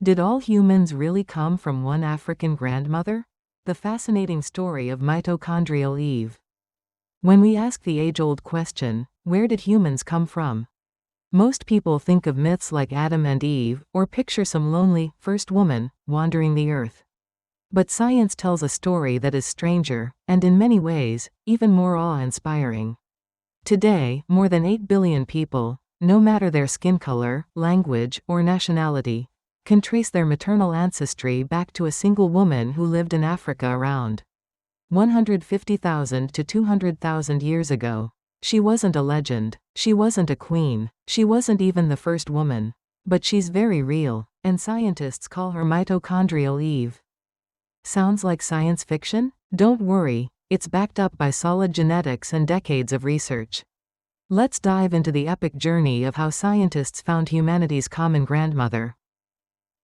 Did all humans really come from one African grandmother? The fascinating story of Mitochondrial Eve. When we ask the age-old question, where did humans come from? Most people think of myths like Adam and Eve, or picture some lonely, first woman, wandering the earth. But science tells a story that is stranger, and in many ways, even more awe-inspiring. Today, more than 8 billion people, no matter their skin color, language, or nationality, can trace their maternal ancestry back to a single woman who lived in Africa around 150,000 to 200,000 years ago. She wasn't a legend, she wasn't a queen, she wasn't even the first woman. But she's very real, and scientists call her Mitochondrial Eve. Sounds like science fiction? Don't worry, it's backed up by solid genetics and decades of research. Let's dive into the epic journey of how scientists found humanity's common grandmother.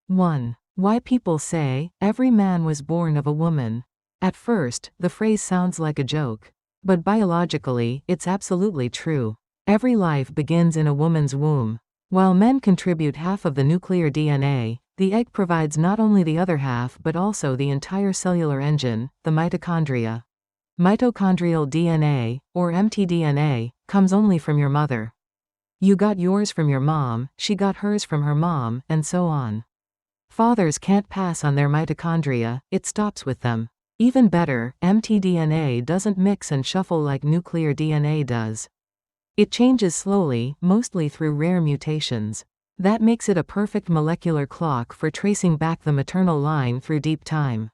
1. Why people say, every man was born of a woman. At first, the phrase sounds like a joke. But biologically, it's absolutely true. Every life begins in a woman's womb. While men contribute half of the nuclear DNA, the egg provides not only the other half but also the entire cellular engine, the mitochondria. Mitochondrial DNA, or mtDNA, comes only from your mother. You got yours from your mom, she got hers from her mom, and so on. Fathers can't pass on their mitochondria, it stops with them. Even better, mtDNA doesn't mix and shuffle like nuclear DNA does. It changes slowly, mostly through rare mutations. That makes it a perfect molecular clock for tracing back the maternal line through deep time.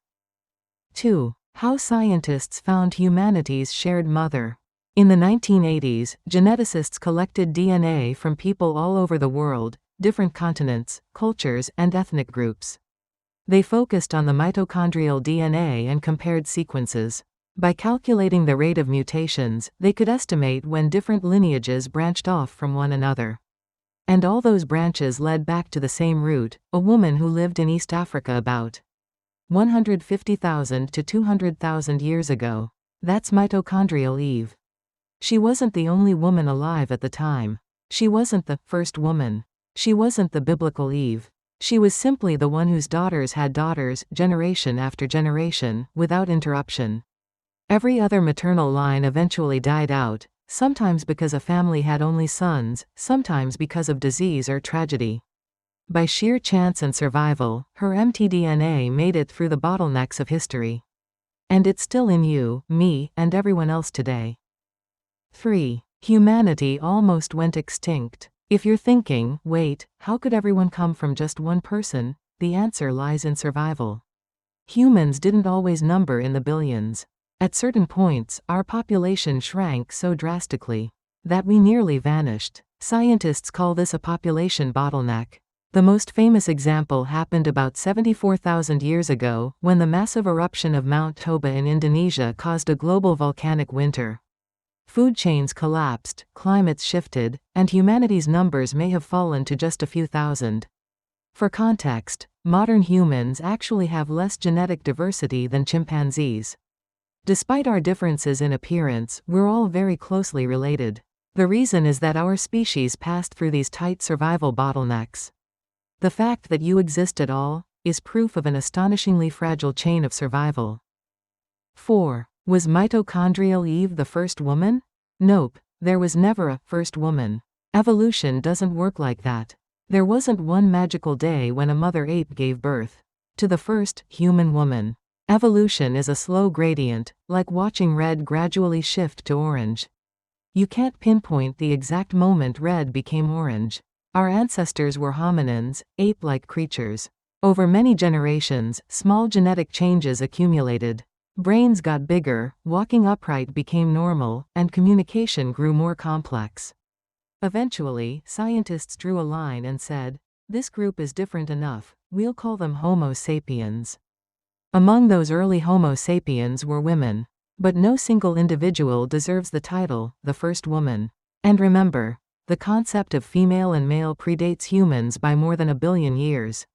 2. How scientists found humanity's shared mother. In the 1980s, geneticists collected DNA from people all over the world, different continents, cultures, and ethnic groups. They focused on the mitochondrial DNA and compared sequences. By calculating the rate of mutations, they could estimate when different lineages branched off from one another. And all those branches led back to the same root, a woman who lived in East Africa about 150,000 to 200,000 years ago. That's Mitochondrial Eve. She wasn't the only woman alive at the time. She wasn't the first woman. She wasn't the biblical Eve. She was simply the one whose daughters had daughters, generation after generation, without interruption. Every other maternal line eventually died out, sometimes because a family had only sons, sometimes because of disease or tragedy. By sheer chance and survival, her mtDNA made it through the bottlenecks of history. And it's still in you, me, and everyone else today. 3. Humanity almost went extinct. If you're thinking, wait, how could everyone come from just one person? The answer lies in survival. Humans didn't always number in the billions. At certain points, our population shrank so drastically that we nearly vanished. Scientists call this a population bottleneck. The most famous example happened about 74,000 years ago, when the massive eruption of Mount Toba in Indonesia caused a global volcanic winter. Food chains collapsed, climates shifted, and humanity's numbers may have fallen to just a few thousand. For context, modern humans actually have less genetic diversity than chimpanzees. Despite our differences in appearance, we're all very closely related. The reason is that our species passed through these tight survival bottlenecks. The fact that you exist at all is proof of an astonishingly fragile chain of survival. 4. Was Mitochondrial Eve the first woman? Nope, there was never a first woman. Evolution doesn't work like that. There wasn't one magical day when a mother ape gave birth to the first human woman. Evolution is a slow gradient, like watching red gradually shift to orange. You can't pinpoint the exact moment red became orange. Our ancestors were hominins, ape-like creatures. Over many generations, small genetic changes accumulated. Brains got bigger, walking upright became normal, and communication grew more complex. Eventually, scientists drew a line and said, this group is different enough, we'll call them Homo sapiens. Among those early Homo sapiens were women. But no single individual deserves the title, the first woman. And remember, the concept of female and male predates humans by more than 1 billion years.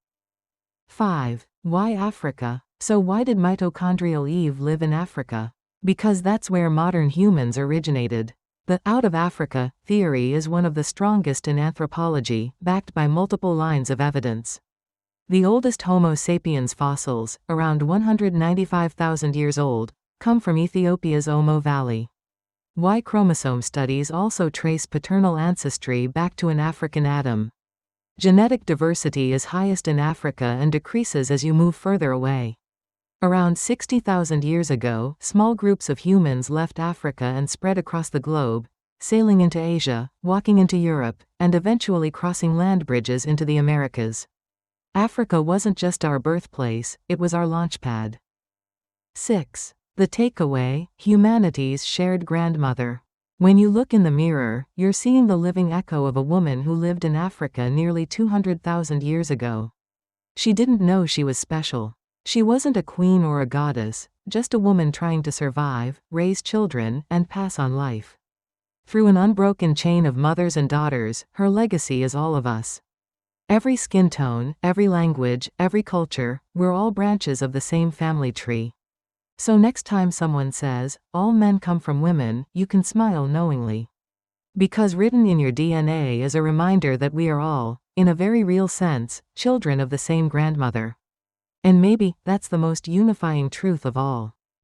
5. Why Africa? So why did Mitochondrial Eve live in Africa? Because that's where modern humans originated. The out of Africa theory is one of the strongest in anthropology, backed by multiple lines of evidence. The oldest Homo sapiens fossils, around 195,000 years old, come from Ethiopia's Omo Valley. Y chromosome studies also trace paternal ancestry back to an African Adam. Genetic diversity is highest in Africa and decreases as you move further away. Around 60,000 years ago, small groups of humans left Africa and spread across the globe, sailing into Asia, walking into Europe, and eventually crossing land bridges into the Americas. Africa wasn't just our birthplace, it was our launchpad. 6. The takeaway: humanity's shared grandmother. When you look in the mirror, you're seeing the living echo of a woman who lived in Africa nearly 200,000 years ago. She didn't know she was special. She wasn't a queen or a goddess, just a woman trying to survive, raise children, and pass on life. Through an unbroken chain of mothers and daughters, her legacy is all of us. Every skin tone, every language, every culture, we're all branches of the same family tree. So next time someone says, "all men come from women," you can smile knowingly. Because written in your DNA is a reminder that we are all, in a very real sense, children of the same grandmother. And maybe, that's the most unifying truth of all.